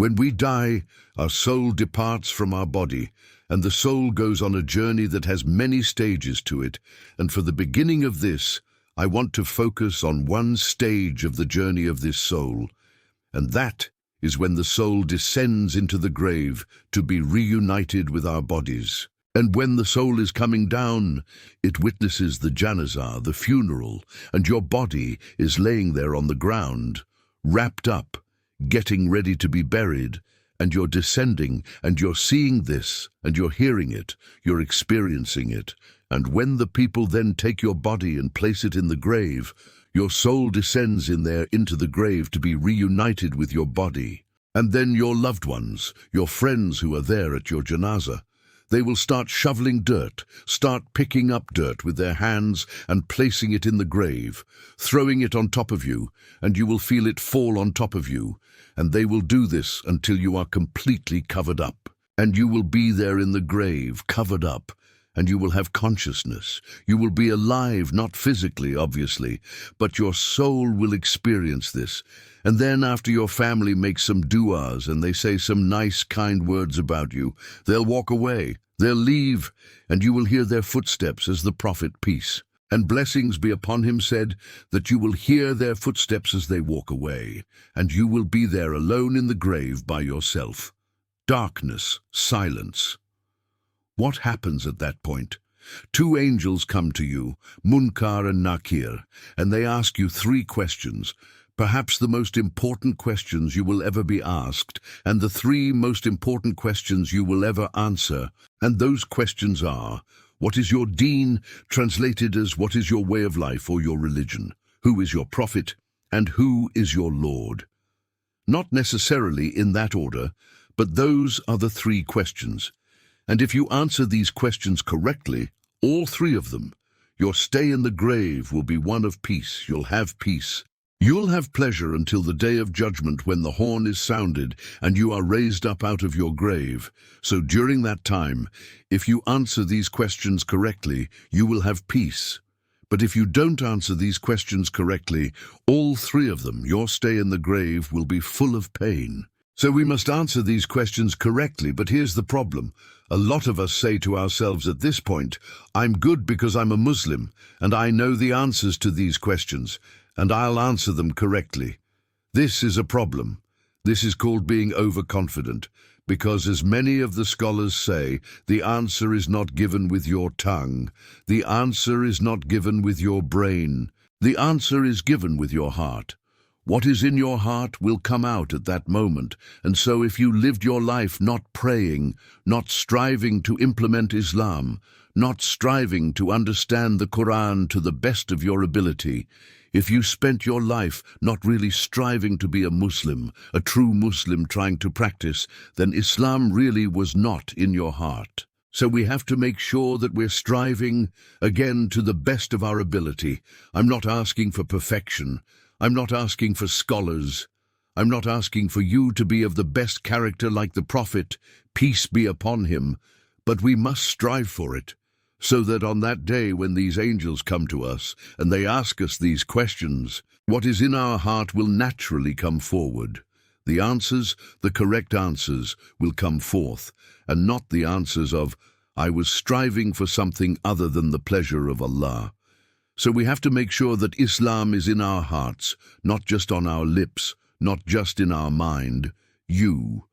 When we die, our soul departs from our body, and the soul goes on a journey that has many stages to it. And for the beginning of this, I want to focus on one stage of the journey of this soul, and that is when the soul descends into the grave to be reunited with our bodies. And when the soul is coming down, it witnesses the janazah, the funeral, and your body is laying there on the ground, wrapped up, getting ready to be buried, and you're descending, and you're seeing this, and you're hearing it, you're experiencing it. And when the people then take your body and place it in the grave, your soul descends in there into the grave to be reunited with your body. And then your loved ones, your friends who are there at your janazah, they will start shoveling dirt, start picking up dirt with their hands and placing it in the grave, throwing it on top of you, and you will feel it fall on top of you. And they will do this until you are completely covered up. And you will be there in the grave, covered up, and you will have consciousness. You will be alive, not physically, obviously, but your soul will experience this. And then after your family makes some du'as and they say some nice, kind words about you, they'll walk away, they'll leave, and you will hear their footsteps as the Prophet, peace and blessings be upon him, said that you will hear their footsteps as they walk away, and you will be there alone in the grave by yourself. Darkness, silence. What happens at that point? Two angels come to you, Munkar and Nakir, and they ask you 3 questions, perhaps the most important questions you will ever be asked, and the 3 most important questions you will ever answer. And those questions are, what is your deen, translated as what is your way of life or your religion? Who is your prophet? And who is your Lord? Not necessarily in that order, but those are the 3 questions. And if you answer these questions correctly, all 3 of them, your stay in the grave will be one of peace. You'll have peace. You'll have pleasure until the day of judgment when the horn is sounded and you are raised up out of your grave. So during that time, if you answer these questions correctly, you will have peace. But if you don't answer these questions correctly, all 3 of them, your stay in the grave will be full of pain. So we must answer these questions correctly, but here's the problem. A lot of us say to ourselves at this point, I'm good because I'm a Muslim, and I know the answers to these questions, and I'll answer them correctly. This is a problem. This is called being overconfident, because as many of the scholars say, the answer is not given with your tongue. The answer is not given with your brain. The answer is given with your heart. What is in your heart will come out at that moment, and so if you lived your life not praying, not striving to implement Islam, not striving to understand the Quran to the best of your ability, if you spent your life not really striving to be a Muslim, a true Muslim trying to practice, then Islam really was not in your heart. So we have to make sure that we're striving, again, to the best of our ability. I'm not asking for perfection. I'm not asking for scholars. I'm not asking for you to be of the best character like the Prophet, peace be upon him, but we must strive for it, so that on that day when these angels come to us and they ask us these questions, what is in our heart will naturally come forward. The answers, the correct answers, will come forth, and not the answers of, I was striving for something other than the pleasure of Allah. So we have to make sure that Islam is in our hearts, not just on our lips, not just in our mind. You